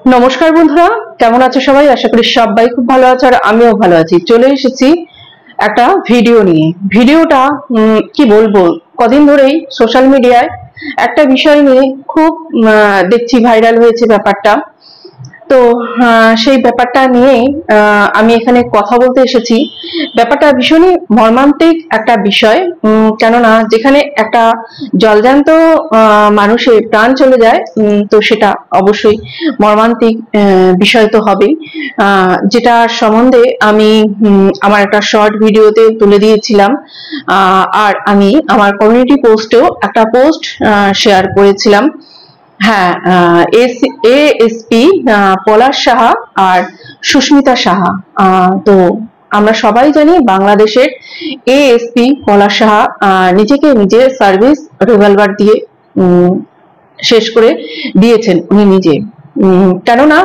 নমস্কার বন্ধুরা, কেমন আছো সবাই? আশা করি সবাই খুব ভালো আছো আর আমিও ভালো আছি। চলে এসেছি একটা ভিডিও নিয়ে। ভিডিওটা কি বলবো, কদিন ধরেই সোশ্যাল মিডিয়ায় একটা বিষয় নিয়ে খুব দেখছি ভাইরাল হয়েছে ব্যাপারটা। তো সেই ব্যাপারটা নিয়েই আমি এখানে কথা বলতে এসেছি। ব্যাপারটা ভীষণই মর্মান্তিক একটা বিষয়। কেননা যেখানে একটা জলজান্ত মানুষের প্রাণ চলে যায়, তো সেটা অবশ্যই মর্মান্তিক বিষয় তো হবেই। যেটা সম্বন্ধে আমি আমার একটা শর্ট ভিডিওতে তুলে দিয়েছিলাম, আর আমি আমার কমিউনিটি পোস্টেও একটা পোস্ট শেয়ার করেছিলাম। হ্যাঁ, এএসপি পলাশ সাহা আর সুস্মিতা সাহা। তো আমরা সবাই জানি বাংলাদেশের এএসপি পলাশ সাহা নিজেকে নিজে সার্ভিস রিভলভার দিয়ে শেষ করে দিয়েছেন উনি নিজে। কেননা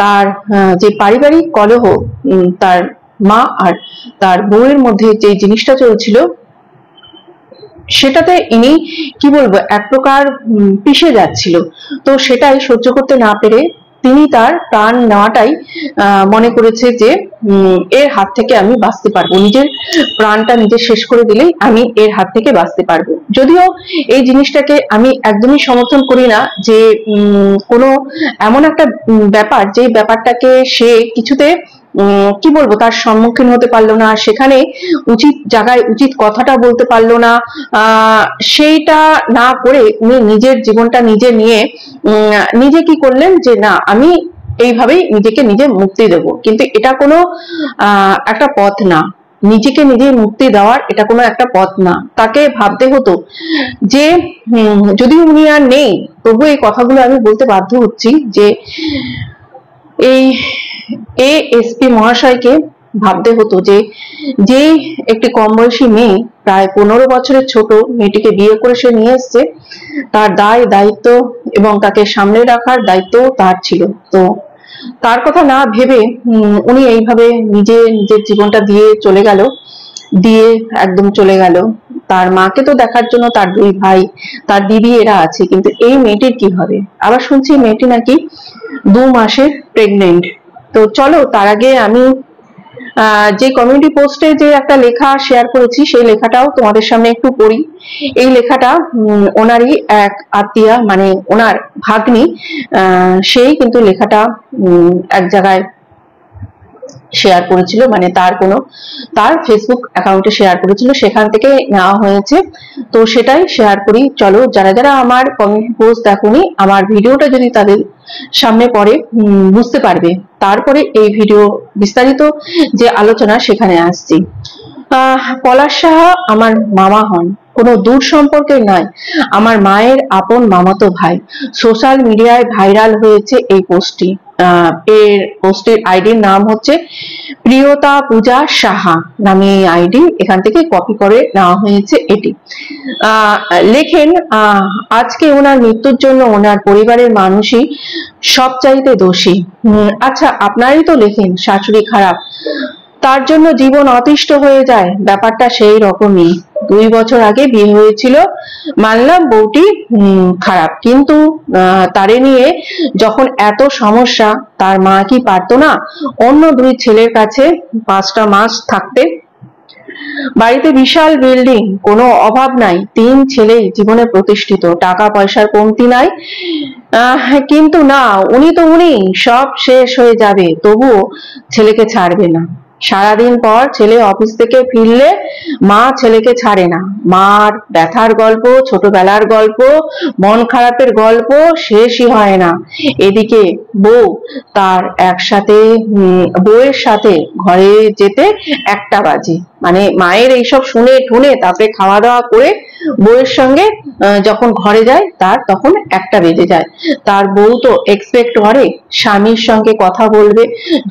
তার যে পারিবারিক কলহ, তার মা আর তার বউয়ের মধ্যে যে জিনিসটা চলছিল, সেটাতে ইনি কি বলবো এক প্রকার পিষে যাচ্ছিল। তো সেটাই সহ্য করতে না পেরে তিনি তার প্রাণ নেওয়াটাই মনে করেছে যে এর হাত থেকে আমি বাঁচতে পারবো, নিজের প্রাণটা নিজে শেষ করে দিলেই আমি এর হাত থেকে বাঁচতে পারবো। যদিও এই জিনিসটাকে আমি একদমই সমর্থন করি না, যে কোনো এমন একটা ব্যাপার যে ব্যাপারটাকে সে কিছুতে কি বলবো তার সম্মুখীন হতে পারলো না, সেখানে উচিত জায়গায় উচিত কথাটা বলতে পারলো না। সেইটা না করে উনি নিজের জীবনটা নিজে নিয়ে নিজে কি করলেন যে না, আমি এইভাবেই নিজেকে নিজে মুক্তি দেব। কিন্তু এটা কোনো একটা পথ না, নিজেকে নিজে মুক্তি দেওয়ার এটা কোনো একটা পথ না। তাকে ভাবতে হতো যে যদি উনি আর নেই, তবু এই কথাগুলো আমি বলতে বাধ্য হচ্ছি যে এই এএসপি মহাশয়কে ভাবতে হতো যে যেই একটি কম বয়সী মেয়ে, প্রায় 15 বছরের ছোট মেয়েটিকে বিয়ে করে সে নিয়ে এসছে, তার দায় দায়িত্ব এবং তাকে সামলে রাখার দায়িত্ব তার ছিল। তো তার কথা না ভেবে উনি এইভাবে নিজের জীবনটা দিয়ে চলে গেল, দিয়ে একদম চলে গেল। তার মাকে তো দেখার জন্য তার দুই ভাই, তার দিদি এরা আছে, কিন্তু এই মেয়েটির কি হবে? আবার শুনছি মেয়েটি নাকি 2 মাসের প্রেগনেন্ট। তো চলো তার আগে আমি যে কমিউনিটি পোস্টে যে একটা লেখা শেয়ার করেছি, সেই লেখাটাও তোমাদের সামনে একটু পড়ি। এই লেখাটা ওনারই এক আত্মীয়া, মানে ওনার ভাগ্নি, সেই কিন্তু লেখাটা এক জায়গায় শেয়ার করেছিল, মানে তার ফেসবুক অ্যাকাউন্টে শেয়ার করেছিল, সেখান থেকে নেওয়া হয়েছে। তো সেটাই শেয়ার করি। চলো, যারা যারা আমার কমিউনিটি পোস্ট দেখোনি, আমার ভিডিওটা যদি তাদের সামনে পড়ে বুঝতে পারবে। তারপরে এই ভিডিও বিস্তারিত যে আলোচনা সেখানে আসছি। পলাশ সাহা আমার মামা হন, কোনো দূর সম্পর্কের নয়, আমার মায়ের আপন মামাতো ভাই। সোশ্যাল মিডিয়ায় ভাইরাল হয়েছে এই পোস্টটি। এর পোস্টের আইডির নাম হচ্ছে প্রিয়তা পূজা সাহা নামে এই আইডি, এখান থেকে কপি করে নেওয়া হয়েছে এটি। লেখেন, আজকে ওনার মৃত্যুর জন্য ওনার পরিবারের মানুষই সবচাইতে দোষী। আচ্ছা, আপনারই তো লেখেন শাশুড়ি খারাপ, তার জন্য জীবন অতিষ্ঠ হয়ে যায়, ব্যাপারটা সেই রকমই। 2 বছর আগে বিয়ে হয়েছিল, মানলাম বউটি খারাপ, কিন্তু তারে নিয়ে যখন এত সমস্যা, তার মা কি পারতো না অন্য 2 ছেলের কাছে 5টা মাস থাকতে? বাড়িতে বিশাল বিল্ডিং, কোনো অভাব নাই, 3 ছেলেই জীবনে প্রতিষ্ঠিত, টাকা পয়সার কমতি নাই। কিন্তু না, উনি সব শেষ হয়ে যাবে, তবুও ছেলেকে ছাড়বে না। সারাদিন পর ছেলে অফিস থেকে ফিরলে মা ছেলেকে ছাড়ে না। মার ব্যথার গল্প, ছোটবেলার গল্প, মন খারাপের গল্প শেষই হয় না। এদিকে বউ, তার বউয়ের সাথে ঘরে যেতে 1টা বাজে, মানে মায়ের এইসব শুনে ঠুনে তারপরে খাওয়া দাওয়া করে বউয়ের সঙ্গে যখন ঘরে যায়, তার তখন 1টা বেজে যায়। তার বউ তো এক্সপেক্ট করে স্বামীর সঙ্গে কথা বলবে,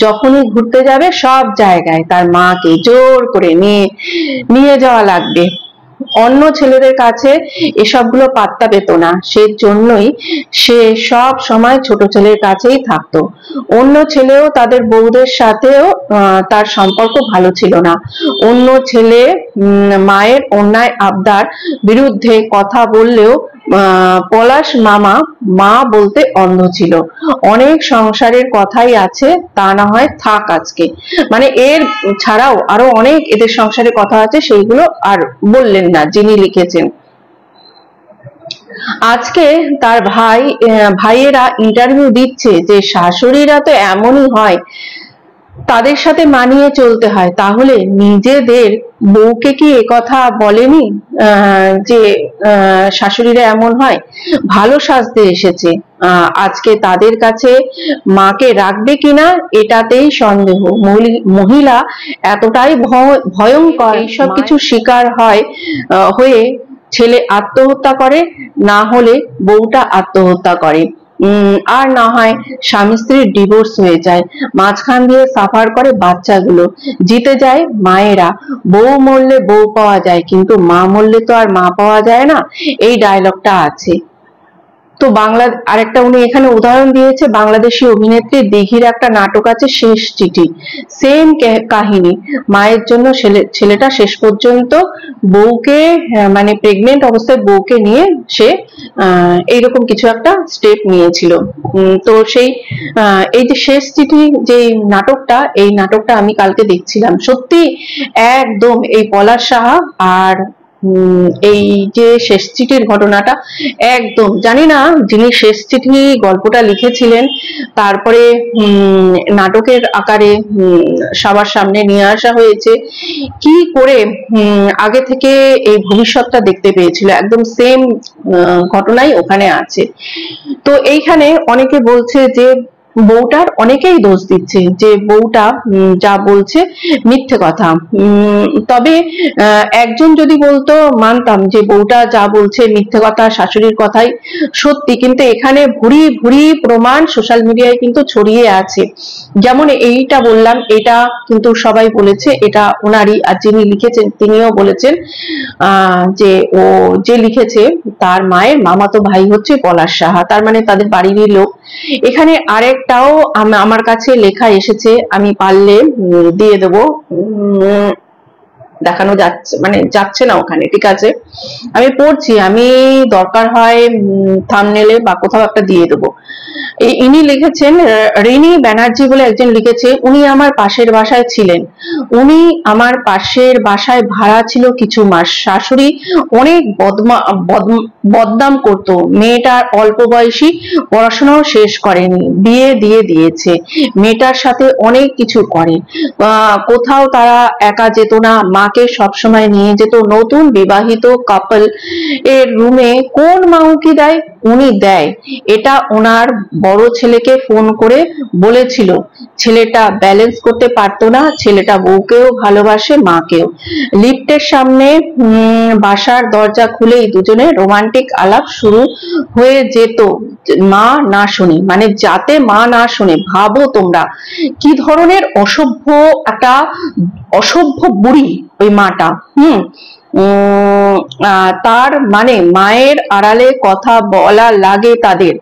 যখনই ঘুরতে যাবে সব জায়গায় তার মাকে জোর করে নিয়ে যাওয়া লাগবে। অন্য ছেলেদের কাছে এসবগুলো পাত্তা পেত না, সেজন্যই সে সব সময় ছোট ছেলের কাছেই থাকতো। অন্য ছেলেও তাদের বউদের সাথেও তার সম্পর্ক ভালো ছিল না। অন্য ছেলে মায়ের অন্যায় আবদার বিরুদ্ধে কথা বললেও পলাশ মামা মা বলতে অন্ধ ছিল। অনেক সংসারের কথাই আছে, তা না হয় থাক আজকে। মানে এর ছাড়াও আরো অনেক এদের সংসারের কথা আছে, সেইগুলো আর বললেন না যিনি লিখেছেন। আজকে তার ভাইয়েরা ইন্টারভিউ দিচ্ছে যে শাশুড়িরা তো এমনই হয়, তাদের সাথে মানিয়ে চলতে হয়। তাহলে নিজেদের বউকে কি একথা বলেনি যে শাশুড়িরা এমন হয়? ভালো সাজতে এসেছে, আজকে তাদের কাছে মাকে রাখবে কিনা এটাতেই সন্দেহ। মহিলা এতটাই ভয়ঙ্কর, এইসব কিছু শিকার হয়ে ছেলে আত্মহত্যা করে, না হলে বউটা আত্মহত্যা করে, আর না হয় স্বামী স্ত্রীর ডিভোর্স হয়ে যায়, মাঝখান দিয়ে সাফার করে বাচ্চাগুলো। জিতে যায় মায়েরা। বউ মরলে বউ পাওয়া যায়, কিন্তু মা মরলে তো আর মা পাওয়া যায় না, এই ডায়লগটা আছে। তো আরেকটা উনি এখানে উদাহরণ দিয়েছে, বাংলাদেশি অভিনেত্রী দিঘির একটা নাটক আছে শেষ চিঠি, সেম কাহিনী। মায়ের জন্য ছেলেটা শেষ পর্যন্ত বউকে, মানে প্রেগনেন্ট অবস্থায় বউকে নিয়ে সে এইরকম কিছু একটা স্টেপ নিয়েছিল। তো এই যে শেষ চিঠি যে নাটকটা, এই নাটকটা আমি কালকে দেখছিলাম। সত্যি একদম এই পলাশ সাহা আর এই যে শেষ চিঠির ঘটনাটা, একদম জানি না যিনি শেষ চিঠি গল্পটা লিখেছিলেন তারপরে নাটকের আকারে সবার সামনে নিয়ে আসা হয়েছে, কি করে আগে থেকে এই ভবিষ্যৎটা দেখতে পেয়েছিল, একদম সেম ঘটনাই ওখানে আছে। তো এইখানে অনেকে বলছে যে বউটার, অনেকেই দোষ দিচ্ছে যে বউটা যা বলছে মিথ্যে কথা। তবে একজন যদি বলতো মানতাম যে বউটা যা বলছে মিথ্যে কথা, শাশুড়ির কথাই সত্যি, কিন্তু এখানে ভুরি ভুরি প্রমাণ সোশ্যাল মিডিয়ায় কিন্তু ছড়িয়ে আছে। যেমন এইটা বললাম, এটা কিন্তু সবাই বলেছে এটা ওনারই, আর যিনি লিখেছেন তিনিও বলেছেন যে ও যে লিখেছে তার মায়ের মামাতো ভাই হচ্ছে পলাশ সাহা, তার মানে তাদের বাড়িরই লোক। এখানে আরেকটাও আমার কাছে লেখা এসেছে, আমি পারলে দিয়ে দেবো, দেখানো যাচ্ছে মানে যাচ্ছে না ওখানে, ঠিক আছে আমি পড়ছি, আমি দরকার হয় থাম্বনেলে বা কোথাও একটা দিয়ে দেবো। ইনি লিখেছেন, রিনি ব্যানার্জি বলে একজন লিখেছে, উনি আমার পাশের বাসায় ছিলেন, উনি আমার পাশের বাসায় ভাড়া ছিল কিছু মাস। শাশুড়ি অনেক বদনাম করতো, মেয়েটার অল্প বয়সী, পড়াশোনাও শেষ করেনি, বিয়ে দিয়ে দিয়েছে, মেয়েটার সাথে অনেক কিছু করে, কোথাও তারা একা যেত না, মাকে সবসময় নিয়ে যেত। নতুন বিবাহিত কাপল এর রুমে কোন মা উকি দেয়? উনি দেয়। এটা ওনার বড় ছেলেকে ফোন করে বলেছিল। ছেলেটা ব্যালেন্স করতে পারতো না, ছেলেটা বউকেও ভালোবাসে, মাকেও। লিফটের সামনে বাসার দরজা খুলেই দুজনে রোমান্টিক আলাপ শুরু হয়ে যেত, মা না শুনে, মানে যাতে মা না শুনে। ভাবো তোমরা কি ধরনের অসভ্য বুড়ি ওই মাটা। তার মানে মায়ের আড়ালে কথা বলা লাগে তাদের।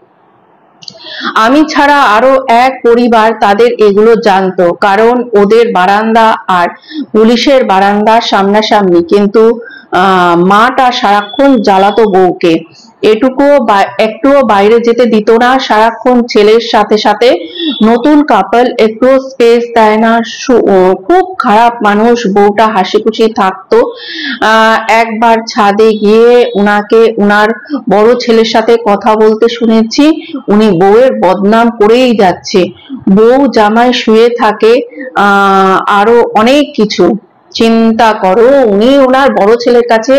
আমি ছাড়া আরো এক পরিবার তাদের এগুলো জানতো, কারণ ওদের বারান্দা আর পুলিশের বারান্দার সামনাসামনি। কিন্তু মাটা সারাক্ষণ জ্বালাতো বউকে, একটুও বাইরে যেতে দিত না, সারাক্ষণ ছেলের সাথে সাথে। নতুন কাপল একটু স্পেস দেয় না, খুব খারাপ মানুষ। বউটা হাসি খুশি থাকতো। একবার ছাদে গিয়ে উনাকে উনার বড় ছেলের সাথে কথা বলতে শুনেছি, উনি বউয়ের বদনাম করেই যাচ্ছে, বউ জামাই শুয়ে থাকে, আরো অনেক কিছু। চিন্তা করো, উনি ওনার বড় ছেলের কাছে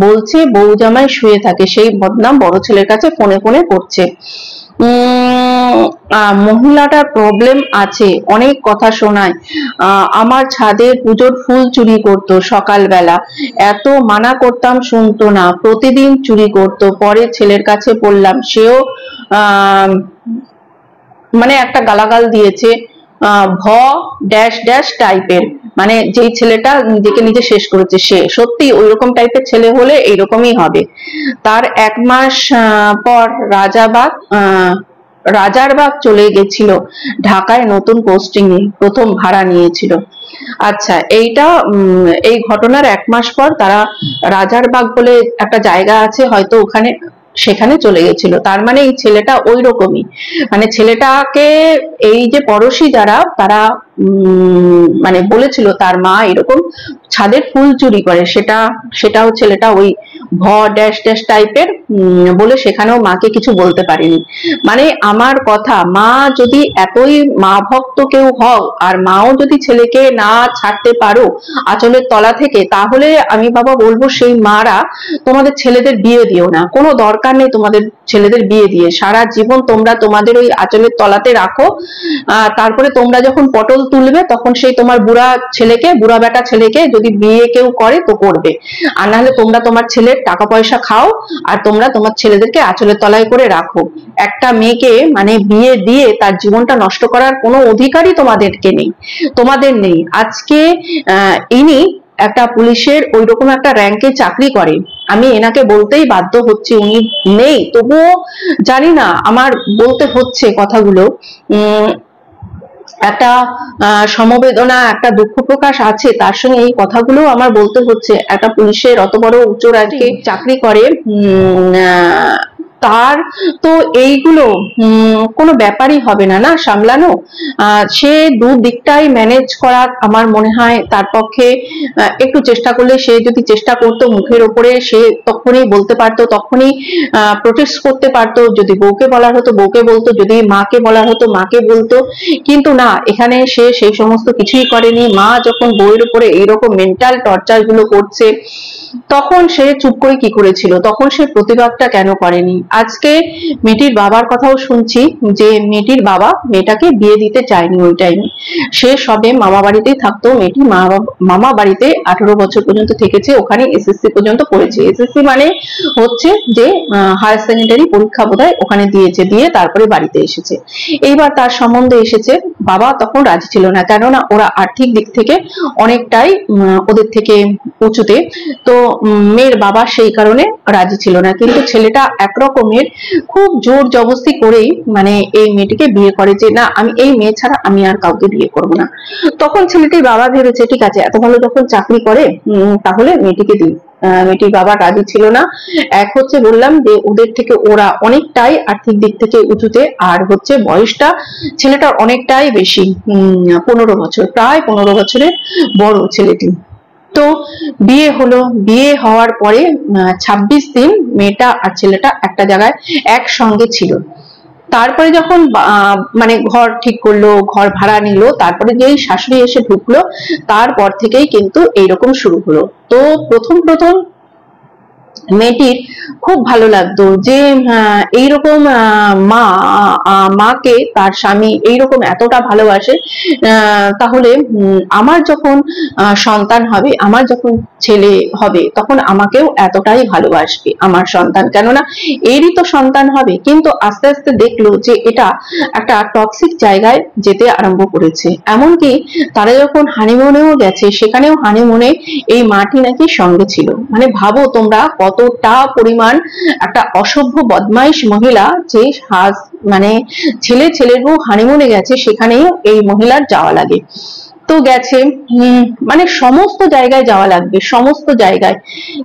বলছে বউ জামাই শুয়ে থাকে, সেই বদনাম বড় ছেলের কাছে ফোনে ফোনে করছে। মহিলাটার প্রবলেম আছে, অনেক কথা শোনায়। আমার ছাদের পুজোর ফুল চুরি করতো সকালবেলা, এত মানা করতাম শুনতো না, প্রতিদিন চুরি করতো। পরে ছেলের কাছে বললাম, সেও মানে একটা গালাগাল দিয়েছে, ড্যাশ ড্যাশ টাইপের, মানে যেই ছেলেটা নিজেকে নিজে শেষ করেছে সে। সত্যি ওইরকম টাইপের ছেলে হলে এইরকমই হবে। তার 1 মাস পর রাজারবাগ চলে গেছিল, ঢাকায় নতুন পোস্টিং এ, প্রথম ভাড়া নিয়েছিল। আচ্ছা, এই ঘটনার 1 মাস পর তারা রাজারবাগ বলে একটা জায়গা আছে, হয়তো ওখানে সেখানে চলে গেছিল। তার মানে এই ছেলেটা ওই রকমই, মানে ছেলেটাকে এই যে পড়শি যারা তারা মানে বলেছিল তার মা এরকম ছাদের ফুল চুরি করে, সেটাও ছেলেটা ওই ভ ড্যাশ ড্যাশ টাইপের বলে সেখানেও মাকে কিছু বলতে পারেনি। মানে আমার কথা, মা যদি এতই মা ভক্ত কেউ হও আর মাও যদি ছেলেকে না ছাড়তে পারো আঁচলের তলা থেকে, তাহলে আমি বাবা বলবো সেই মারা তোমাদের ছেলেদের বিয়ে দিও না, কোনো দরকার নেই তোমাদের ছেলেদের বিয়ে দিয়ে। সারা জীবন তোমরা তোমাদের ওই আঁচলের তলাতে রাখো, তারপরে তোমরা যখন পটল তুলবে তখন সেই তোমার বুড়া ছেলেকে, বুড়া বেটা ছেলেকে যদি বিয়ে কেউ করে তো করবে, আর নাহলে তোমরা তোমার ছেলের টাকা পয়সা খাও আর তোমরা তোমার ছেলেদেরকে আঁচলের তলায় করে রাখো। একটা মেয়েকে মানে বিয়ে দিয়ে তার জীবনটা নষ্ট করার কোনো অধিকারই তোমাদেরকে নেই, তোমাদের নেই। আজকে ইনি একটা পুলিশের ওইরকম একটা র্যাঙ্কে চাকরি করে, আমি এনাকে বলতেই বাধ্য হচ্ছি, উনি নেই তবুও জানি না আমার বলতে হচ্ছে কথাগুলো। একটা সমবেদনা, একটা দুঃখ প্রকাশ আছে তার সঙ্গে এই কথাগুলো আমার বলতে হচ্ছে। একটা পুলিশের অত বড় উচ্চ র্যাঙ্কে চাকরি করে, তার তো এইগুলো কোনো ব্যাপারই হবে না না সামলানো। সে দুদিকটাই ম্যানেজ করা আমার মনে হয় তার পক্ষে একটু চেষ্টা করলে, সে যদি চেষ্টা করতো মুখের ওপরে সে তখনই বলতে পারতো, তখনই প্রোটেস্ট করতে পারতো। যদি বউকে বলার হতো বউকে বলতো, যদি মাকে বলার হতো মাকে বলতো, কিন্তু না, এখানে সে সেই সমস্ত কিছুই করেনি। মা যখন বউয়ের উপরে এইরকম মেন্টাল টর্চার গুলো করছে তখন সে চুপ করে কি করেছিল, তখন সে প্রতিবাদটা কেন করেনি? আজকে মেয়েটির বাবার কথাও শুনছি যে মেয়েটির বাবা মেয়েটাকে বিয়ে দিতে চায়নি ওই টাইমে, সে সবে মামা বাড়িতেই থাকতো। মেয়েটি মামা বাড়িতে 18 বছর পর্যন্ত থেকেছে, ওখানে এসএসসি পর্যন্ত পড়েছে। এসএসসি মানে হচ্ছে যে হায়ার সেকেন্ডারি পরীক্ষা বোধহয় ওখানে দিয়েছে, দিয়ে তারপরে বাড়িতে এসেছে। এইবার তার সম্বন্ধে এসেছে, বাবা তখন রাজি ছিল না, কেননা ওরা আর্থিক দিক থেকে অনেকটাই ওদের থেকে উঁচুতে, তো মেয়ের বাবা সেই কারণে রাজি ছিল না। কিন্তু ছেলেটা একরকমের খুব জোর জবরদস্তি করেই মানে এই মেয়েটিকে বিয়ে করে, যে না আমি এই মেয়ে ছাড়া আমি আর কাউকে বিয়ে করব না। তখন ছেলেটির বাবা ভেবেছে ঠিক আছে এত ভালো যখন চাকরি করে তাহলে মেয়েটিকে দিই। মেয়েটির বাবা রাজি ছিল না। এক হচ্ছে বললাম যে ওদের থেকে ওরা অনেকটাই আর্থিক দিক থেকে উঁচুতে, আর হচ্ছে বয়সটা ছেলেটার অনেকটাই বেশি, 15 বছর, প্রায় 15 বছরের বড় ছেলেটি। তো বিয়ে হলো, বিয়ে হওয়ার পরে 26 দিন মেয়েটা আর ছেলেটা একটা জায়গায় একসঙ্গে ছিল। তারপরে যখন মানে ঘর ঠিক করলো, ঘর ভাড়া নিল, তারপরে যেই শাশুড়ি এসে ঢুকলো তারপর থেকেই কিন্তু এইরকম শুরু হলো। তো প্রথম মেয়েটির খুব ভালো লাগতো যে এইরকম মাকে তার স্বামী এইরকম এতটা ভালোবাসে, তাহলে আমার যখন সন্তান হবে, আমার যখন ছেলে হবে তখন আমাকেও এতটাই ভালোবাসবে আমার সন্তান, কেননা এরই তো সন্তান হবে। কিন্তু আস্তে আস্তে দেখলো যে এটা একটা টক্সিক জায়গায় যেতে আরম্ভ করেছে। এমনকি তারা যখন হানিমুনেও গেছে সেখানেও হানিমুনে এই মাটি নাকি সঙ্গে ছিল। মানে ভাবো তোমরা কতটা পরিমাণ একটা অসভ্য বদমাইশ মহিলা, যে মানে ছেলের বউ হানিমুনে গেছে সেখানেও এই মহিলার যাওয়া লাগে। তো গেছে, মানে সমস্ত জায়গায় যাওয়া লাগবে, সমস্ত জায়গায়।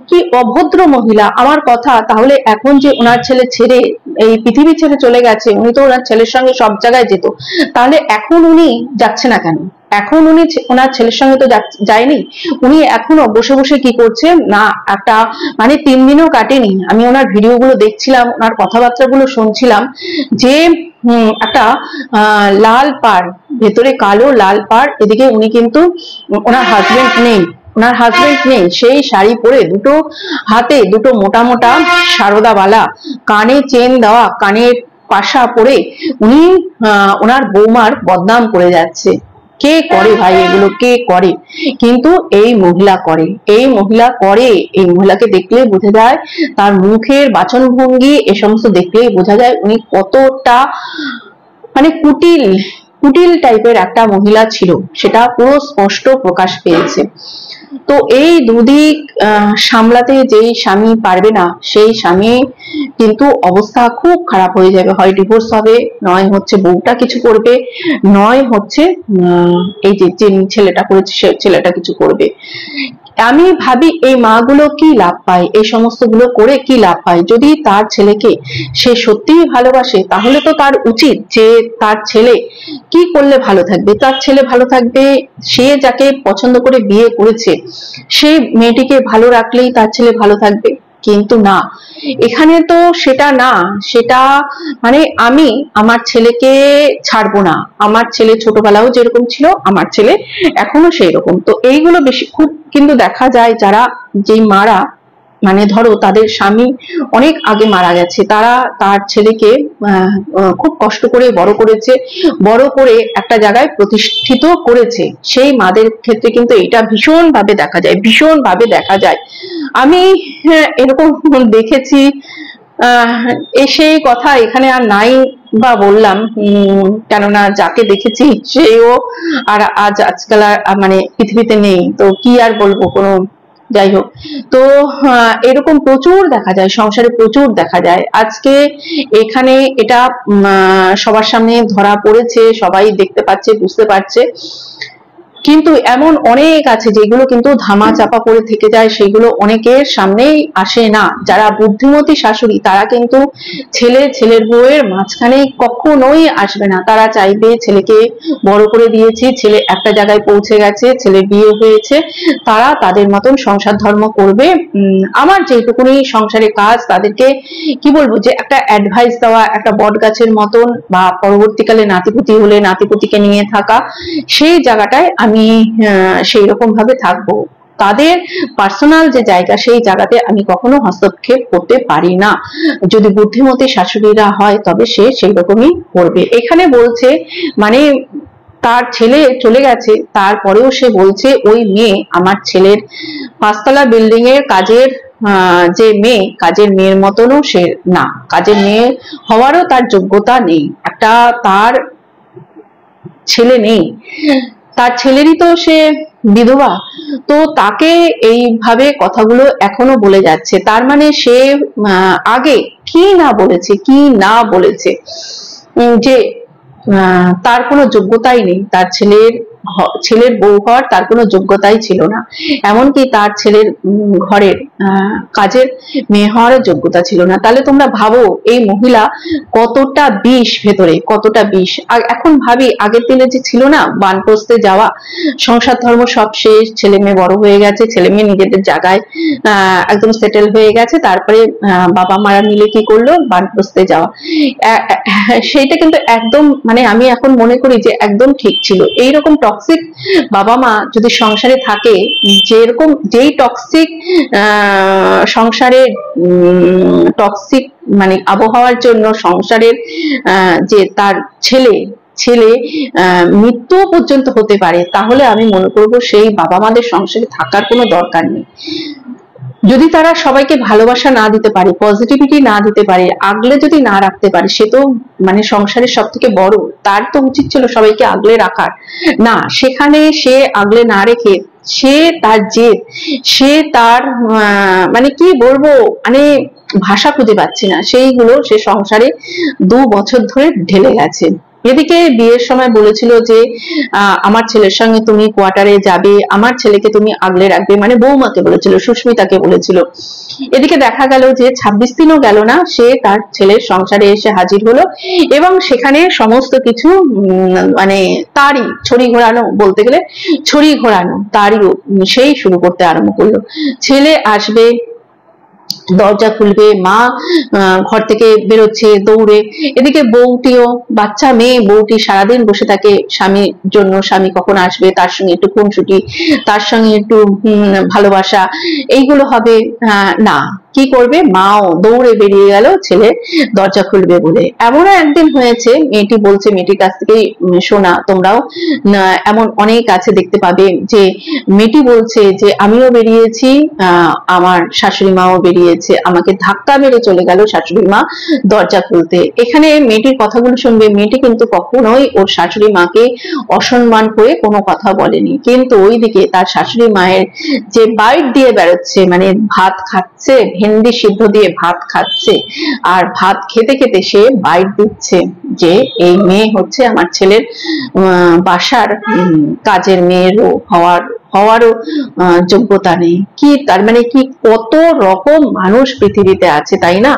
কি অভদ্র মহিলা আমার কথা। তাহলে এখন যে ওনার ছেলে ছেড়ে এই পৃথিবী ছেড়ে চলে গেছে, উনি তো ওনার ছেলের সঙ্গে সব জায়গায় যেত, তাহলে এখন উনি যাচ্ছে না কেন? এখন উনি ওনার ছেলের সঙ্গে তো যায়নি, উনি এখনো বসে বসে কি করছে না, একটা মানে 3 দিনও কাটেনি, আমি ওনার ভিডিও গুলো দেখছিলাম, ওনার কথাবার্তা গুলো শুনছিলাম, যে একটা লাল পাড়, ভেতরে কালো লাল পাড়, এদিকে উনি কিন্তু ওনার হাজবেন্ড নেই, সেই শাড়ি পরে দুটো হাতে দুটো মোটা মোটা সারদাবালা, কানে চেন দেওয়া, কানের পাশা পরে উনি ওনার বৌমার বদনাম করে যাচ্ছে। কে করে ভাই এগুলো, কে করে? কিন্তু এই মহিলা করে, এই মহিলা করে। এই মহিলাকে দেখলেই বোঝা যায়, তার মুখের বাচনভঙ্গি এ সমস্ত দেখলেই বোঝা যায় উনি কতটা মানে কুটিল টাইপের একটা মহিলা ছিল, সেটা পুরো স্পষ্ট প্রকাশ পেয়েছে। তো এই দুদিক সামলাতে যেই স্বামী পারবে না, সেই স্বামী কিন্তু অবস্থা খুব খারাপ হয়ে যাবে। হয় ডিভোর্স হবে, নয় হচ্ছে বউটা কিছু করবে, নয় হচ্ছে এই যে ছেলেটা করেছে সে ছেলেটা কিছু করবে। আমি ভাবি এই মাগুলো কি লাভ পায়, এই সমস্ত গুলো করে কি লাভ পায়? যদি তার ছেলেকে সে সত্যিই ভালোবাসে তাহলে তো তার উচিত যে তার ছেলে কি করলে ভালো থাকবে। তার ছেলে ভালো থাকবে, সে যাকে পছন্দ করে বিয়ে করেছে সেই মেয়েটিকে ভালো রাখলেই তার ছেলে ভালো থাকবে। কিন্তু না, এখানে তো সেটা না, সেটা মানে আমি আমার ছেলেকে ছাড়বো না। আমার ছেলে ছোটবেলাও যেরকম ছিল আমার ছেলে এখনো সেই রকম। তো এইগুলো বেশি খুব কিন্তু দেখা যায়, যারা যেই মারা মানে ধরো তাদের স্বামী অনেক আগে মারা গেছে, তারা তার ছেলেকে খুব কষ্ট করে বড় করেছে, বড় করে একটা জায়গায় প্রতিষ্ঠিত করেছে, সেই মাদের ক্ষেত্রে কিন্তু এটা ভীষণ ভাবে দেখা যায়, ভীষণ ভাবে দেখা যায়। আমি এরকম দেখেছি। সেই কথা এখানে আর নাই বা বললাম, কেননা যাকে দেখেছি সেও আর আজকাল আর মানে পৃথিবীতে নেই, তো কি আর বলবো, কোনো যাই হোক। তো এরকম প্রচুর দেখা যায়, সংসারে প্রচুর দেখা যায়। আজকে এখানে এটা সবার সামনে ধরা পড়েছে, সবাই দেখতে পাচ্ছে, বুঝতে পারছে, কিন্তু এমন অনেক আছে যেগুলো কিন্তু ধামা চাপা পড়ে থেকে যায়, সেগুলো অনেকের সামনেই আসে না। যারা বুদ্ধিমতী শাশুড়ি তারা কিন্তু ছেলের বউয়ের মাঝখানে কখনোই আসবে না। তারা চাইবে ছেলেকে বড় করে দিয়েছি, ছেলে একটা জায়গায় পৌঁছে গেছে, ছেলের বিয়ে হয়েছে, তারা তাদের মতন সংসার ধর্ম করবে। আমার যেটুকুনি সংসারে কাজ, তাদেরকে কি বলবো, যে একটা অ্যাডভাইস দেওয়া, একটা বট গাছের মতন, বা পরবর্তীকালে নাতিপুতি হলে নাতিপুতিকে নিয়ে থাকা, সেই জায়গাটায় আমি সেই রকম ভাবে থাকবো। তাদের পার্সোনাল যে জায়গা, সেই জায়গাতে আমি কখনো হস্তক্ষেপ করতে পারি না। যদি বুদ্ধিমতী শাশুড়িরা হয় তবে সে সেই রকমই করবে। এখানে বলছে মানে তার ছেলে চলে গেছে, তারপরেও সে বলছে ওই মেয়ে আমার ছেলের 5তলা বিল্ডিং এর কাজের যে মেয়ে, কাজের মেয়ের মতনও সে না, কাজের মেয়ে হওয়ারও তার যোগ্যতা নেই। একটা তার ছেলে নেই, তার ছেলেরই তো সে বিধবা, তো তাকে এইভাবে কথাগুলো এখনো বলে যাচ্ছে। তার মানে সে আগে কি না বলেছে, কি না বলেছে, যে তার কোনো যোগ্যতাই নেই, তার ছেলের বউ হওয়ার তার কোনো যোগ্যতাই ছিল না, এমনকি তার ছেলের ঘরের কাজের মেয়ে হওয়ারও যোগ্যতা ছিল না। তাহলে তোমরা ভাবো এই মহিলা কতটা বিষ ভেতরে, কতটা বিষ। আর এখন ভাবি আগের দিনে যে ছিল না বানপ্রস্থে যাওয়া, সংসার ধর্ম সব শেষ, ছেলে মেয়ে বড় হয়ে গেছে, ছেলে মেয়ে নিজেদের জায়গায় একদম সেটেল হয়ে গেছে, তারপরে বাবা মারা মিলে কি করলো, বানপ্রস্থে যাওয়া। সেইটা কিন্তু একদম মানে আমি এখন মনে করি যে একদম ঠিক ছিল। এইরকম টক্সিক বাবা মা যদি সংসারে থাকে, যেরকম যেই টক্সিক সংসারে টক্সিক মানে আবহাওয়ার জন্য সংসারের যে তার ছেলে মৃত্যু পর্যন্ত হতে পারে, তাহলে আমি মনে করবো সেই বাবা মাদের সংসারে থাকার কোনো দরকার নেই। যদি তারা সবাইকে ভালোবাসা না দিতে পারে, পজিটিভিটি না দিতে পারে, আগলে যদি না রাখতে পারে, সে তো মানে সংসারের সব থেকে বড়, তার তো উচিত ছিল সবাইকে আগলে রাখার। না, সেখানে সে আগলে না রেখে সে তার জেদ, সে তার মানে কি বলবো, মানে ভাষা খুঁজে পাচ্ছি না, সেইগুলো সে সংসারে 2 বছর ধরে ঢেলে গেছে। এদিকে বিয়ের সময় বলেছিল যে আমার ছেলের সঙ্গে তুমি কোয়ার্টারে যাবে, আমার ছেলেকে তুমি আগলে রাখবে, মানে বৌমাকে বলেছিল, সুস্মিতাকে বলেছিল। এদিকে দেখা গেল যে 26 দিনও গেল না, সে তার ছেলের সংসারে এসে হাজির হলো, এবং সেখানে সমস্ত কিছু মানে তারই ছড়ি ঘোরানো, বলতে গেলে ছড়ি ঘোরানো তারই সেই শুরু করতে আরম্ভ করলো। ছেলে আসবে, দরজা খুলবে, মা ঘর থেকে বেরোচ্ছে দৌড়ে, এদিকে বউটিও, বাচ্চা মেয়ে বউটি সারাদিন বসে থাকে স্বামীর জন্য, স্বামী কখন আসবে, তার সঙ্গে একটু খুনসুটি, তার সঙ্গে একটু ভালোবাসা, এইগুলো হবে না। কি করবে, মাও দৌড়ে বেরিয়ে গেল ছেলে দরজা খুলবে বলে। এমনও একদিন হয়েছে, মেয়েটি বলছে, মেয়েটির কাছ থেকে শোনা, তোমরাও এমন অনেক আছে দেখতে পাবে, যে মেয়েটি বলছে যে আমিও বেরিয়েছি, আমার শাশুড়ি মাও বেরিয়েছে, আমাকে ধাক্কা মেরে চলে গেল শাশুড়ি মা দরজা খুলতে। এখানে মেয়েটির কথাগুলো শুনবে, মেয়েটি কিন্তু কখনোই ওর শাশুড়ি মাকে অসম্মান করে কোনো কথা বলেনি, কিন্তু ওইদিকে তার শাশুড়ি মায়ের যে বাইট দিয়ে বেরোচ্ছে, মানে ভাত খাচ্ছে, ভেন্ডি সিদ্ধ দিয়ে ভাত খাচ্ছে, আর ভাত খেতে খেতে সে বাইট দিচ্ছে যে এই মেয়ে হচ্ছে আমার ছেলের বাসার কাজের মেয়েরও হওয়ার হওয়ারও যোগ্যতা নেই। কি তার মানে কি, কত রকম মানুষ পৃথিবীতে আছে, তাই না?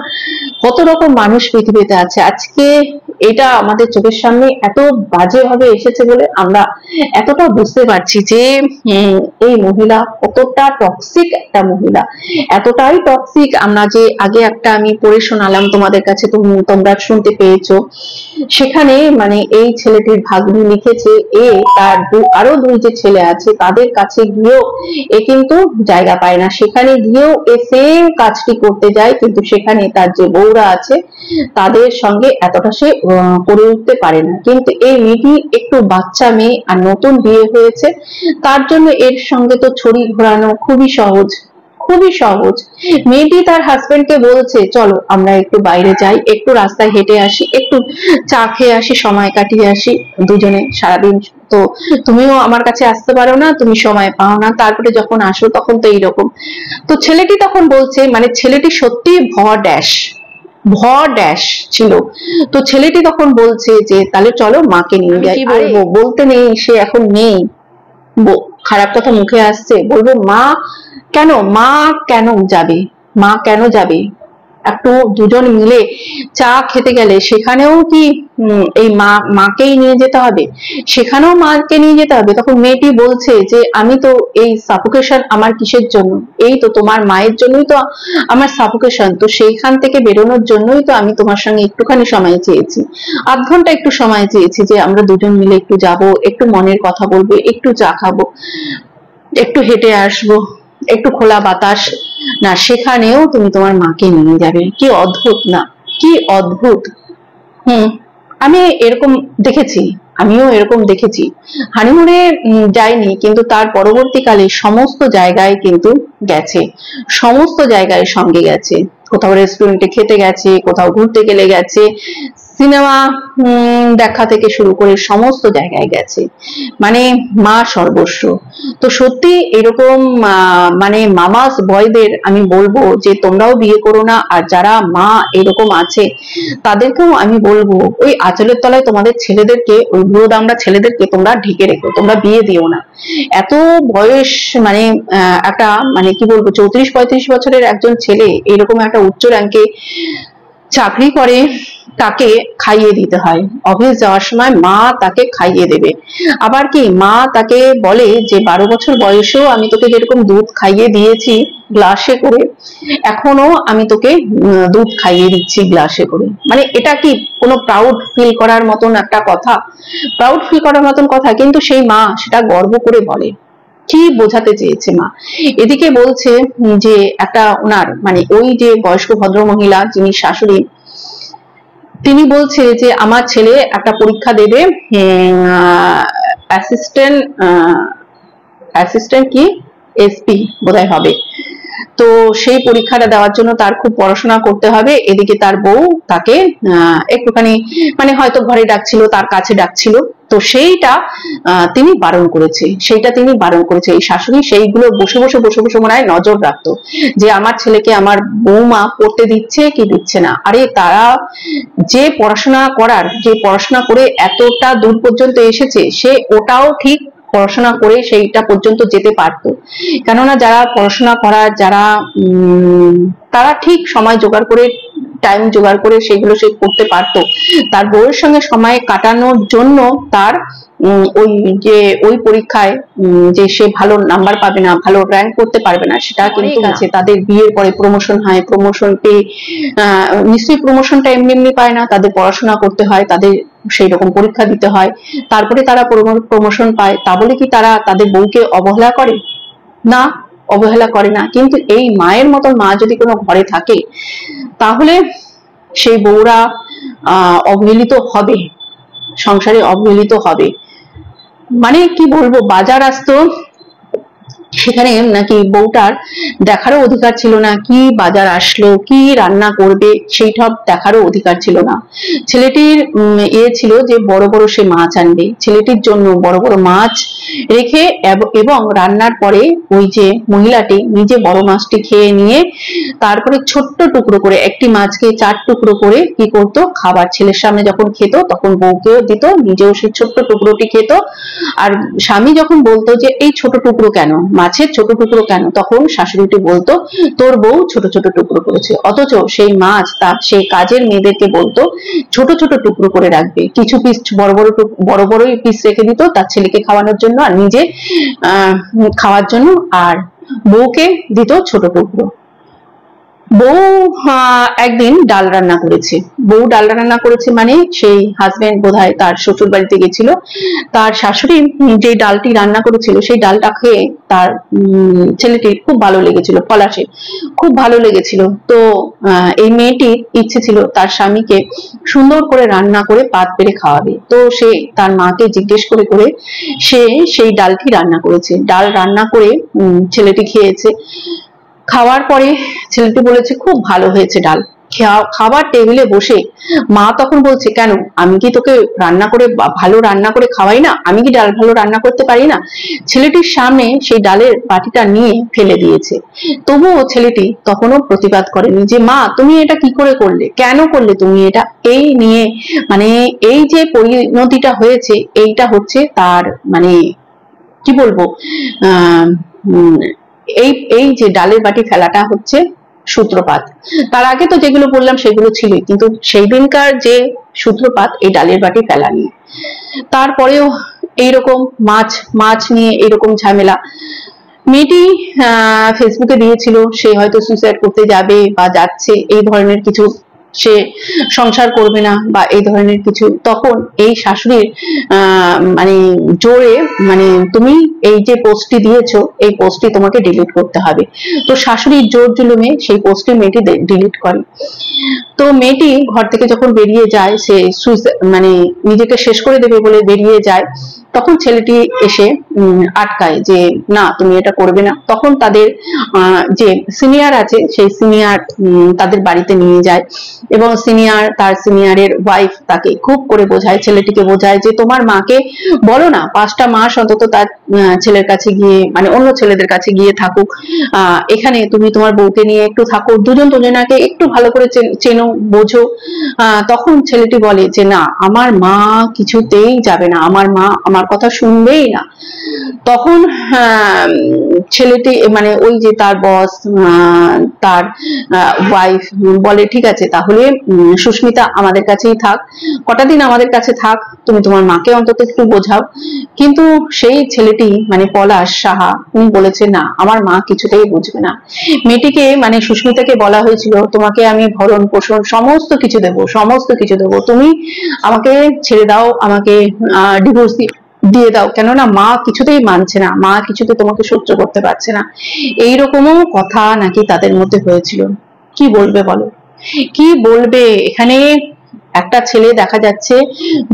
কত রকম মানুষ পৃথিবীতে আছে। আজকে এটা আমাদের চোখের সামনে এত বাজেভাবে এসেছে বলে আমরা এতটা বুঝতে পারছি যে এই মহিলা কতটা টক্সিক একটা মহিলা, এতটাই টক্সিক। আমরা যে আগে একটা আমি পড়ে শোনালাম তোমাদের কাছে, তোমরা শুনতে পেয়েছো, সেখানে মানে এই ছেলেটির ভাগ্নি লিখেছে এ তার আরো দুই যে ছেলে আছে তাদের কাছে গিয়েও এ কিন্তু জায়গা পায় না, সেখানে গিয়েও এ সেম কাজটি করতে যায়, কিন্তু সেখানে তার যে বউরা আছে তাদের সঙ্গে এতটা সে করে উঠতে পারে না। কিন্তু এই মেয়েটি একটু বাচ্চা মেয়ে আর নতুন বিয়ে হয়েছে, তার জন্য এর সঙ্গে তো ছড়ি ঘোরানো খুবই সহজ, খুবই সহজ। মেয়েটি তার হাজবেন্ডকে বলছে চলো আমরা একটু বাইরে যাই, একটু রাস্তায় হেঁটে আসি, একটু চা খেয়ে আসি, সময় কাটিয়ে আসি দুজনে, সারাদিন তো তুমিও আমার কাছে আসতে পারো না, তুমি সময় পাও না, তারপরে যখন আসো তখন তো এইরকম। তো ছেলেটি তখন বলছে, মানে ছেলেটি সত্যি ড্যাশ ছিল। তো ছেলেটি তখন বলছে যে তাহলে চলো মাকে নিয়ে যাই। কি বলবো, বলতে নেই, সে এখন নেই, খারাপ কথা মুখে আসছে, বলবো মা কেন যাবে, মা কেন যাবে? একটু দুজন মিলে চা খেতে গেলে সেখানেও কি এই মাকেই নিয়ে যেতে হবে, সেখানেও মাকে নিয়ে যেতে হবে? তখন মেয়েটি বলছে যে আমি তো এই সাফোকেশন আমার কিসের জন্য, এই তো তোমার মায়ের জন্যই তো আমার সাফোকেশন, তো সেইখান থেকে বেরোনোর জন্যই তো আমি তোমার সঙ্গে একটুখানি সময় চেয়েছি, আধ ঘন্টা একটু সময় চেয়েছি, যে আমরা দুজন মিলে একটু যাব, একটু মনের কথা বলবো, একটু চা খাবো, একটু হেঁটে আসবো, একটু খোলা বাতাস। না, সেখানেও তুমি তোমার মাকে নিয়ে যাবে। কি অদ্ভুত না, কি অদ্ভুত। আমি এরকম দেখেছি, আমিও এরকম দেখেছি। হানিমুনে যায়নি, কিন্তু তার পরবর্তীকালে সমস্ত জায়গায় কিন্তু গেছে, সমস্ত জায়গায় সঙ্গে গেছে, কোথাও রেস্টুরেন্টে খেতে গেছে, কোথাও ঘুরতে গেলে গেছে, সিনেমা দেখা থেকে শুরু করে সমস্ত জায়গায় গেছে, মানে মা সর্বস্ব। তো সত্যি এরকম মানে মামাস বয়দের আমি বলবো যে তোমরাও বিয়ে করো না, আর যারা মা এরকম আছে তাদেরকেও আমি বলবো ওই আঁচলের তলায় তোমাদের ছেলেদেরকে, ওই বুড়ো দামড়া ছেলেদেরকে তোমরা ঢেকে রেখো, তোমরা বিয়ে দিও না। এত বয়স, মানে একটা মানে কি বলবো 34-35 বছরের একজন ছেলে এরকম একটা উচ্চ র্যাঙ্কে চাকরি করে, তাকে খাইয়ে দিতে হয়, অফিস যাওয়ার সময় মা তাকে খাইয়ে দেবে। আবার কি মা তাকে বলে যে 12 বছর বয়সেও আমি তোকে যেরকম দুধ খাইয়ে দিয়েছি গ্লাসে করে, এখনো আমি তোকে দুধ খাইয়ে দিচ্ছি গ্লাসে করে। মানে এটা কি কোনো প্রাউড ফিল করার মতন একটা কথা? প্রাউড ফিল করার মতন কথা, কিন্তু সেই মা সেটা গর্ব করে বলে। কি বোঝাতে চেয়েছে মা? এদিকে বলছে যে একটা ওনার মানে ওই যে বয়স্ক ভদ্র মহিলা যিনি শাশুড়ি, তিনি বলছে যে আমার ছেলে একটা পরীক্ষা দেবে, অ্যাসিস্ট্যান্ট কি এসপি বোধহয় হবে, তো সেই পরীক্ষাটা দেওয়ার জন্য তার খুব পড়াশোনা করতে হবে। এদিকে তার বউ তাকে একটুখানি মানে হয়তো ঘরে ডাকছিল, তার কাছে ডাকছিল, তো সেইটা তিনি বারণ করেছে, এই শাশুড়ি সেইগুলো বসে বসে মনে হয় নজর রাখতো যে আমার ছেলেকে আমার বৌমা পড়তে দিচ্ছে কি দিচ্ছে না। আরে তারা যে পড়াশোনা করে এতটা দূর পর্যন্ত এসেছে, সে ওটাও ঠিক পড়াশোনা করে সেইটা পর্যন্ত যেতে পারতো, কেননা যারা পড়াশোনা করার যারা তারা ঠিক সময় জোগাড় করে, টাইম জোগাড় করে সেগুলো সে করতে পারতো। তার বউয়ের সঙ্গে সময় কাটানোর জন্য তার ওই পরীক্ষায় যে সে ভালো নাম্বার পাবে না, ভালো র্যাঙ্ক করতে পারবে না, সেটা কিন্তু আছে। তাদের বিয়ের পরে প্রমোশন হয়, প্রমোশন পেয়ে নিশ্চয়ই প্রমোশনটা এমনি পায় না, তাদের পড়াশোনা করতে হয়, তাদের সেই রকম পরীক্ষা দিতে হয়, তারপরে তারা প্রমোশন পায়। তা বলে কি তারা তাদের বউকে অবহেলা করে? না, অবহেলা করে না। কিন্তু এই মায়ের মতন মা যদি কোনো ঘরে থাকে, তাহলে সেই বউরা অবহেলিত হবে, সংসারে অবহেলিত হবে। মানে কি বলবো, বাজার আসতো সেখানে নাকি বউটার দেখারও অধিকার ছিল না, কি বাজার আসলো, কি রান্না করবে, সেই সব দেখারও অধিকার ছিল না। ছেলেটির ছিল যে বড় বড় সে মাছ আনবে, ছেলেটির জন্য বড় বড় মাছ রেখে এবং রান্নার পরে ওই যে মহিলাটি নিজে বড় মাছটি খেয়ে নিয়ে তারপরে ছোট্ট টুকরো করে একটি মাছকে 4 টুকরো করে কি করতো, খাবার ছেলের সামনে যখন খেত তখন বউকেও দিত, নিজেও সেই ছোট্ট টুকরোটি খেত। আর স্বামী যখন বলতো যে এই ছোট টুকরো কেন, মাছের ছোট টুকরো কেন, তখন শাশুড়িটি বলতো তোর বউ ছোট ছোট টুকরো করেছে। অথচ সেই মাছ তার সেই কাজের মেয়েদেরকে বলতো ছোট ছোট টুকরো করে রাখবে, কিছু পিস বড় বড়ই পিস রেখে দিত তার ছেলেকে খাওয়ানোর জন্য আর নিজে খাওয়ার জন্য, আর বউকে দিত ছোট টুকরো। বউ একদিন ডাল রান্না করেছে, বউ ডাল রান্না করেছে মানে সেই হাজবেন্ড বোধহয় তার শ্বশুর বাড়িতে গেছিল, তার শাশুড়ি যে ডালটি রান্না করেছিল সেই ডালটা খেয়ে তার ছেলেটির খুব ভালো লেগেছিল, পলাশের খুব ভালো লেগেছিল। তো এই মেয়েটির ইচ্ছে ছিল তার স্বামীকে সুন্দর করে রান্না করে পাত পেরে খাওয়াবে। তো সে তার মাকে জিজ্ঞেস করে করে সে সেই ডালটি রান্না করেছে, ডাল রান্না করে ছেলেটি খেয়েছে। খাওয়ার পরে ছেলেটি বলেছে খুব ভালো হয়েছে ডাল। খাবার টেবিলে বসে মা তখন বলছে কেন, আমি কি তোকে রান্না করে ভালো রান্না করে খাওয়াই না, আমি কি ডাল ভালো রান্না করতে পারি না? ছেলেটির সামনে সেই ডালের বাটিটা নিয়ে ফেলে দিয়েছে, তবুও ছেলেটি তখনও প্রতিবাদ করেনি যে মা তুমি এটা কি করে করলে, কেন করলে তুমি এটা। এই নিয়ে মানে এই যে পরিণতিটা হয়েছে এইটা হচ্ছে তার মানে কি বলবো আহ এই এই যে ডালের বাটি ফেলাটা হচ্ছে সূত্রপাত। তার আগে তো যেগুলো বললাম সেগুলো ছিলই, কিন্তু সেই দিনকার যে সূত্রপাত এই ডালের বাটি ফেলা নিয়ে। তারপরেও এইরকম মাছ মাছ নিয়ে এরকম ঝামেলা। মেয়েটি ফেসবুকে দিয়েছিল সে হয়তো সুইসাইড করতে যাবে বা যাচ্ছে, এই ধরনের কিছু, সে সংসার করবে না বা এই ধরনের কিছু। তখন এই শাশুড়ির মানে জোরে মানে তুমি এই যে পোস্টটি দিয়েছো এই পোস্টটি তোমাকে ডিলিট করতে হবে। তো শাশুড়ির জোর জুলুমে সেই পোস্টটি মেয়েটি ডিলিট করে। তো মেয়েটি ঘর থেকে যখন বেরিয়ে যায়, সে মানে নিজেকে শেষ করে দেবে বলে বেরিয়ে যায়, তখন ছেলেটি এসে আটকায় যে না তুমি এটা করবে না। তখন তাদের যে সিনিয়র আছে সেই সিনিয়র তাদের বাড়িতে নিয়ে যায় এবং তার সিনিয়রের ওয়াইফ তাকে খুব করে বোঝায়, ছেলেটিকে বোঝায় যে তোমার মাকে বলো না 5টা মাস অন্তত তার ছেলের কাছে গিয়ে মানে অন্য ছেলেদের কাছে গিয়ে থাকুক, এখানে তুমি তোমার বউকে নিয়ে একটু থাকো, দুজন দুজনাকে একটু ভালো করে চেনো বোঝো। তখন ছেলেটি বলে যে না আমার মা কিছুতেই যাবে না, আমার মা আমার কথা শুনবেই না। তখন ছেলেটি মানে ওই যে তার বস তার ওয়াইফ বলে ঠিক আছে তাহলে সুস্মিতা আমাদের কাছেই থাক, কটা দিন আমাদের কাছে থাক, তুমি তোমার মাকে অন্তত একটু বোঝাও। কিন্তু সেই ছেলেটি মানে পলাশ সাহা উনি বলেছে না আমার মা কিছুতেই বুঝবে না। মেয়েটিকে মানে সুস্মিতাকে বলা হয়েছিল তোমাকে আমি ভরণ পোষণ সমস্ত কিছু দেবো, সমস্ত কিছু দেবো, তুমি আমাকে ছেড়ে দাও, আমাকে ডিভোর্স দিয়ে দাও, কেননা মা কিছুতেই মানছে না, মা কিছুতে তোমাকে সহ্য করতে পারছে না। এইরকমও কথা নাকি তাদের মধ্যে হয়েছিল। কি বলবে বলো, কি বলবে। এখানে একটা ছেলে দেখা যাচ্ছে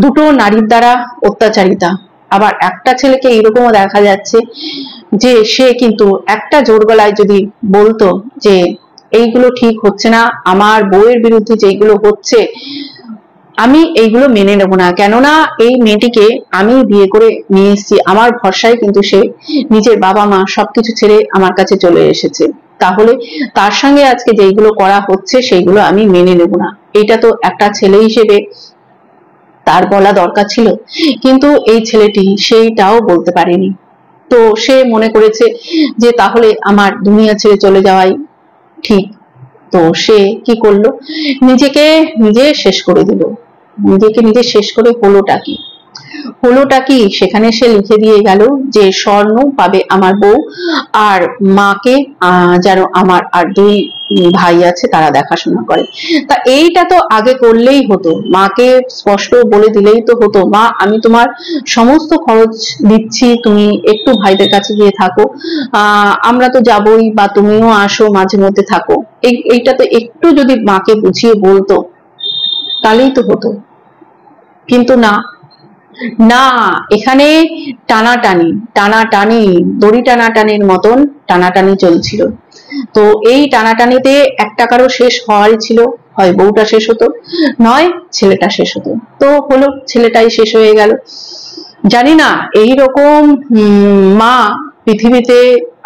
দুটো নারীর দ্বারা অত্যাচারিতা, আবার একটা ছেলেকে এরকমও দেখা যাচ্ছে যে সে কিন্তু একটা জোর গলায় যদি বলতো যে এইগুলো ঠিক হচ্ছে না, আমার বউয়ের বিরুদ্ধে যেগুলো হচ্ছে আমি এইগুলো মেনে নেব না, কেননা এই মেয়েটিকে আমি বিয়ে করে নিয়ে এসেছি, আমার ভরসায় কিন্তু সে নিজের বাবা মা সবকিছু ছেড়ে আমার কাছে চলে এসেছে, তাহলে তার সঙ্গে আজকে যেগুলো করা হচ্ছে সেইগুলো আমি মেনে নেব না। এটা তো একটা ছেলে হিসেবে তার বলা দরকার ছিল, কিন্তু এই ছেলেটি সেইটাও বলতে পারেনি। তো সে মনে করেছে যে তাহলে আমার দুনিয়া ছেড়ে চলে যাওয়াই ঠিক। তো সে কি করলো, নিজেকে নিজে শেষ করে দিল। নিজেকে নিজে শেষ করে হলোটা কি সেখানে সে লিখে দিয়ে গেল যে স্বর্ণ পাবে আমার বউ, আর মাকে যেন আমার আর 2 ভাই আছে তারা দেখাশোনা করে। তা এইটা তো আগে করলেই হতো, মাকে স্পষ্ট বলে দিলেই তো হতো মা আমি তোমার সমস্ত খরচ দিচ্ছি, তুমি একটু ভাইদের কাছে গিয়ে থাকো, আমরা তো যাবই বা তুমিও আসো মাঝে মধ্যে থাকো। এইটা তো একটু যদি মাকে বুঝিয়ে বলতো তাহলেই তো হতো, কিন্তু না, না, এখানে টানাটানি টানাটানি দড়ি টানাটানির মতন টানাটানি চলছিল। তো এই টানাটানিতে একটা কারো শেষ হওয়ারই ছিল, হয় বউটা শেষ হতো, নয় ছেলেটা শেষ হতো। তো হলো, ছেলেটাই শেষ হয়ে গেল। জানি না এইরকম মা পৃথিবীতে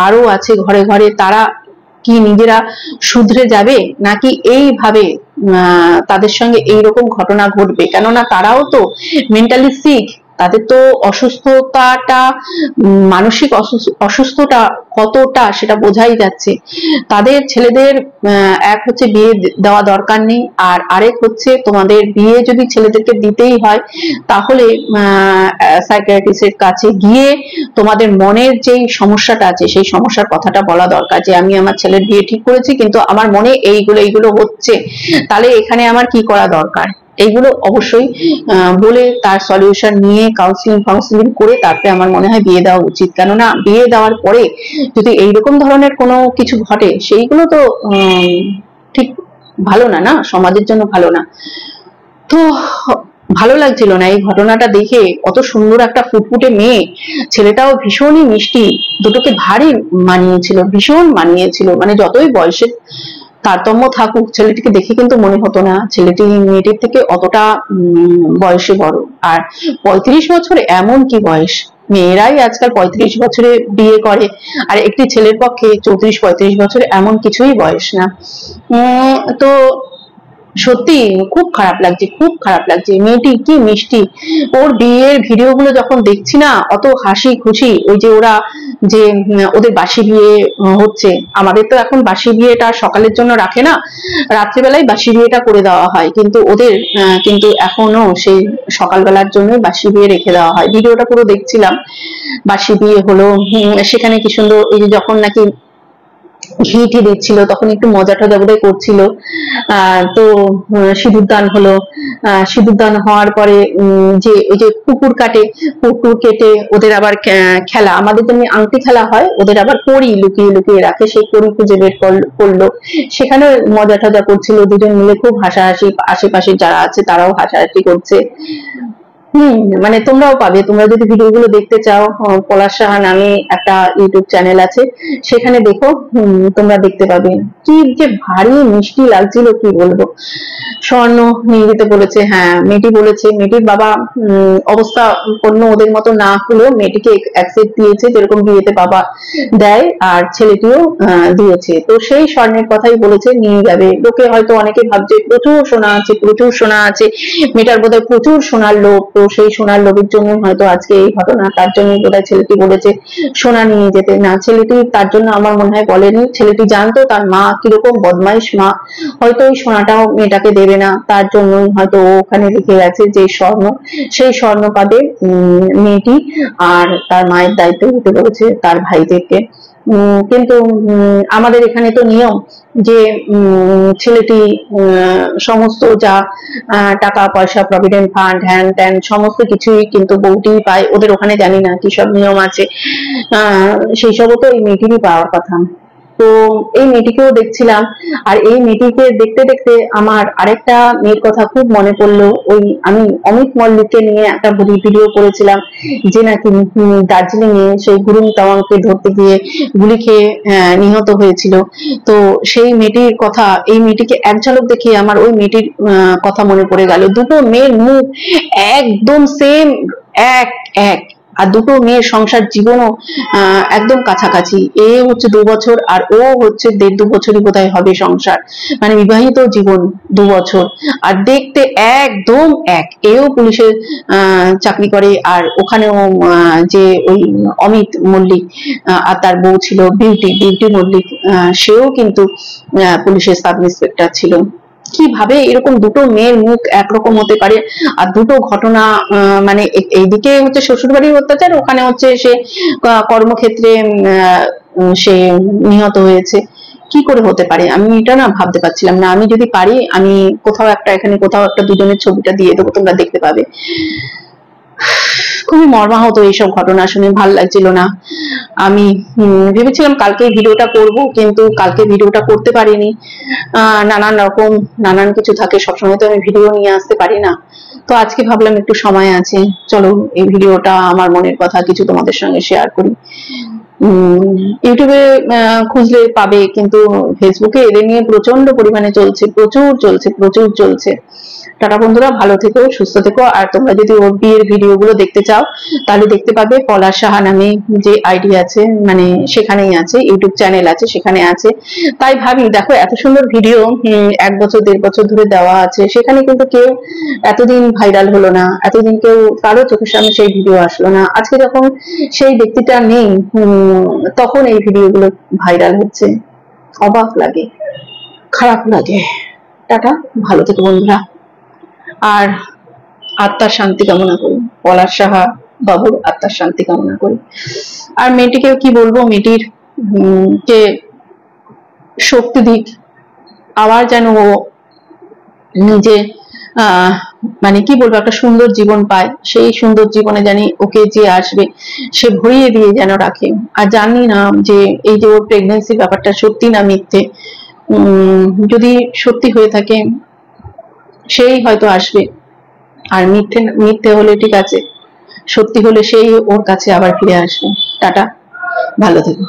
আরো আছে ঘরে ঘরে, তারা কি নিজেরা শুধরে যাবে, নাকি এইভাবে তাদের সঙ্গে এইরকম ঘটনা ঘটবে? কেননা তারাও তো মেন্টালি সিক, তাদের তো অসুস্থতাটা, মানসিক অসুস্থতা কতটা সেটা বোঝাই যাচ্ছে। তাদের ছেলেদের এক হচ্ছে বিয়ে দেওয়া দরকার নেই, আর আরেক হচ্ছে তোমাদের বিয়ে যদি ছেলেদেরকে দিতেই হয় তাহলে সাইকিয়াট্রিস্টের কাছে গিয়ে তোমাদের মনের যেই সমস্যাটা আছে সেই সমস্যার কথাটা বলা দরকার, যে আমি আমার ছেলের বিয়ে ঠিক করেছি কিন্তু আমার মনে এইগুলো হচ্ছে, তাহলে এখানে আমার কি করা দরকার, এইগুলো অবশ্যই বলে তার সলিউশন নিয়ে কাউন্সিলিং করে তারপরে আমার মনে হয় বিয়ে দেওয়া উচিত। কেননা বিয়ে দেওয়ার পরে যদি এইরকম ধরনের কোনো কিছু ঘটে, সেইগুলো তো ঠিক ভালো না, না সমাজের জন্য ভালো না। তো ভালো লাগছিল না এই ঘটনাটা দেখে। অত সুন্দর একটা ফুটফুটে মেয়ে, ছেলেটাও ভীষণই মিষ্টি, দুটোকে ভারী মানিয়েছিল, ভীষণ মানিয়েছিল। মানে যতই বয়সের তারতম্য থাকুক, ছেলেটিকে দেখে কিন্তু মনে হতো না ছেলেটি মেয়েটির থেকে অতটা বয়সে বড়। আর 35 বছর এমন কি বয়স, মেয়েরাই আজকাল 35 বছরে বিয়ে করে, আর একটি ছেলের পক্ষে 34-35 বছর এমন কিছুই বয়স না। তো সত্যি খুব খারাপ লাগছে, খুব খারাপ লাগছে। মেয়েটি কি মিষ্টি, ওর বিয়ের ভিডিওগুলো যখন দেখছি না, অত হাসি খুশি। ওই যে ওরা যে ওদের বাসি বিয়ে হচ্ছে, আমাদের তো এখন বাসি বিয়েটা সকালের জন্য রাখে না, রাত্রিবেলায় বাসি বিয়েটা করে দেওয়া হয়, কিন্তু ওদের কিন্তু এখনো সেই সকালবেলার জন্যই বাসি বিয়ে রেখে দেওয়া হয়। ভিডিওটা পুরো দেখছিলাম, বাসি বিয়ে হলো, সেখানে কি সুন্দর, এই যে যখন নাকি ঘি দিচ্ছিল তখন একটু মজা টজা বোধহয় করছিল। তো সিঁদুর দান হলো, সিঁদুর দান হওয়ার পরে যে ওই যে পুকুর কেটে ওদের আবার খেলা, আমাদের যেমনি আংটি খেলা হয়, ওদের আবার কড়ি লুকিয়ে লুকিয়ে রাখে, সেই কড়ি খুঁজে বের করলো, সেখানে মজা টজা করছিল দুজন মিলে, খুব হাসাহাসি, আশেপাশে যারা আছে তারাও হাসাহাসি করছে। মানে তোমরাও পাবে, তোমরা যদি ভিডিওগুলো দেখতে চাও, পলাশ সাহা নামে একটা ইউটিউব চ্যানেল আছে, সেখানে দেখো, তোমরা দেখতে পাবে। কি যে ভারী মিষ্টি লাগছিল কি বলবো। স্বর্ণ নিয়ে যেতে বলেছে, হ্যাঁ মেয়েটি বলেছে, মেয়েটির বাবা অবস্থা অন্য ওদের মতো না হলেও মেয়েটিকে অ্যাকসেপ্ট দিয়েছে, যেরকম বিয়েতে বাবা দেয়, আর ছেলেটিও দিয়েছে। তো সেই স্বর্ণের কথাই বলেছে নিয়ে যাবে। লোকে হয়তো অনেকে ভাবছে প্রচুর সোনা আছে, প্রচুর সোনা আছে, মেয়েটার বোধহয় প্রচুর সোনার লোভ, তো সেই সোনার লোভের জন্য হয়তো আজকে এই ঘটনা, তার জন্য বোধহয় ছেলেটি বলেছে সোনা নিয়ে যেতে। না, ছেলেটি তার জন্য আমার মনে হয় বলেনি, ছেলেটি জানতো তার মা কিরকম বদমাইশ মা, হয়তো ওই সোনাটাও মেয়েটাকে দেবে না, তার জন্যই হয়তো ওখানে রেখে গেছে যে স্বর্ণ, সেই স্বর্ণ পাবে মেয়েটি, আর তার মায়ের দায়িত্ব দিতে বলেছে তার ভাইদেরকে। কিন্তু আমাদের এখানে তো নিয়ম যে ছেলেটি সমস্ত যা টাকা পয়সা, প্রভিডেন্ট ফান্ড, হ্যান ত্যান সমস্ত কিছুই কিন্তু বউটি পায়। ওদের ওখানে জানি না কি সব নিয়ম আছে, সেই সবও তো এই মেয়েটিরই পাওয়ার কথা। তো এই মেয়েটিকেও দেখছিলাম, আর এই মেয়েটিকে দেখতে দেখতে আমার আরেকটা মেয়ের কথা খুব মনে পড়লো। ওই আমি অমিত মল্লিককে নিয়ে একটা ভিডিও করেছিলাম, যে নাকি দার্জিলিং এ সেই গুরুং তাওয়াংকে ধরতে গিয়ে গুলি খেয়ে নিহত হয়েছিল। তো সেই মেয়েটির কথা, এই মেয়েটিকে এক ঝলক দেখে আমার ওই মেয়েটির কথা মনে পড়ে গেল। দুটো মেয়ের মুখ একদম সেম, এক এক, আর দুটো মেয়ের সংসার জীবনও একদম কাছাকাছি। এ হচ্ছে 2 বছর আর ও হচ্ছে 1.5-2 বছরই বোধহয় হবে সংসার, মানে বিবাহিত জীবন 2 বছর, আর দেখতে একদম এক। এও পুলিশের চাকরি করে, আর ওখানেও যে ওই অমিত মল্লিক আর তার বউ ছিল বিউটি মল্লিক, সেও কিন্তু পুলিশের সাব ইন্সপেক্টর ছিল। কিভাবে এরকম দুটো মেয়ের মুখ একরকম হতে পারে? আর দুটো ঘটনা, মানে এইদিকে হচ্ছে শ্বশুরবাড়ির অত্যাচার, ওখানে হচ্ছে সে কর্মক্ষেত্রে সে নিহত হয়েছে। কি করে হতে পারে? আমি এটা না ভাবতে পারছিলাম না। আমি যদি পারি, আমি কোথাও একটা, এখানে কোথাও একটা দুজনের ছবিটা দিয়ে দেবো, তোমরা দেখতে পাবে। খুবই মর্মাহত এইসব ঘটনা শুনে, ভাল লাগছিল না। আমি ভেবেছিলাম কালকে ভিডিওটা করব, কিন্তু কালকে ভিডিওটা করতে পারিনি। নানান রকম নানান কিছু থাকে, সবসময় তো আমি ভিডিও নিয়ে আসতে পারি না। তো আজকে ভাবলাম একটু সময় আছে, চলো এই ভিডিওটা আমার মনের কথা কিছু তোমাদের সঙ্গে শেয়ার করি। ইউটিউবে খুঁজলে পাবে, কিন্তু ফেসবুকে এদের নিয়ে প্রচন্ড পরিমাণে চলছে, প্রচুর চলছে। টাটা বন্ধুরা, ভালো থেকো, সুস্থ থেকো। আর তোমরা যদি ওর বিয়ের ভিডিও গুলো দেখতে চাও তাহলে দেখতে পাবে, পলাশ সাহা নামে যে আইডি আছে, মানে সেখানেই আছে, ইউটিউব চ্যানেল আছে, সেখানে আছে। তাই ভাবি, দেখো এত সুন্দর ভিডিও 1 বছর 1.5 বছর ধরে দেওয়া আছে, সেখানে কিন্তু কেউ এতদিন ভাইরাল হলো না, এতদিন কেউ কারো চোখের সামনে সেই ভিডিও আসলো না। আজকে যখন সেই ব্যক্তিটা নেই, তখন এই ভিডিওগুলো ভাইরাল হচ্ছে। অবাক লাগে, খারাপ লাগে। টাটা, ভালো থেকো বন্ধুরা। আর আত্মার শান্তি কামনা করি, পলাশ সাহা বাবুর আত্মার শান্তি কামনা করি। আর মেয়েটিকে কি বলবো, মেয়েটির যে শক্তি দিক, আবার যেন ও নিজে মানে কি বলবো, একটা সুন্দর জীবন পায়। সেই সুন্দর জীবনে জানি ওকে যে আসবে সে ভরিয়ে দিয়ে যেন রাখে। আর জানি না যে এই যে ওর প্রেগনেন্সি ব্যাপারটা সত্যি না মিথ্যে, যদি সত্যি হয়ে থাকে সেই হয়তো আসবে, আর মিথ্যে হলে ঠিক আছে, সত্যি হলে সেই ওর কাছে আবার ফিরে আসবে। টাটা, ভালো থেকো।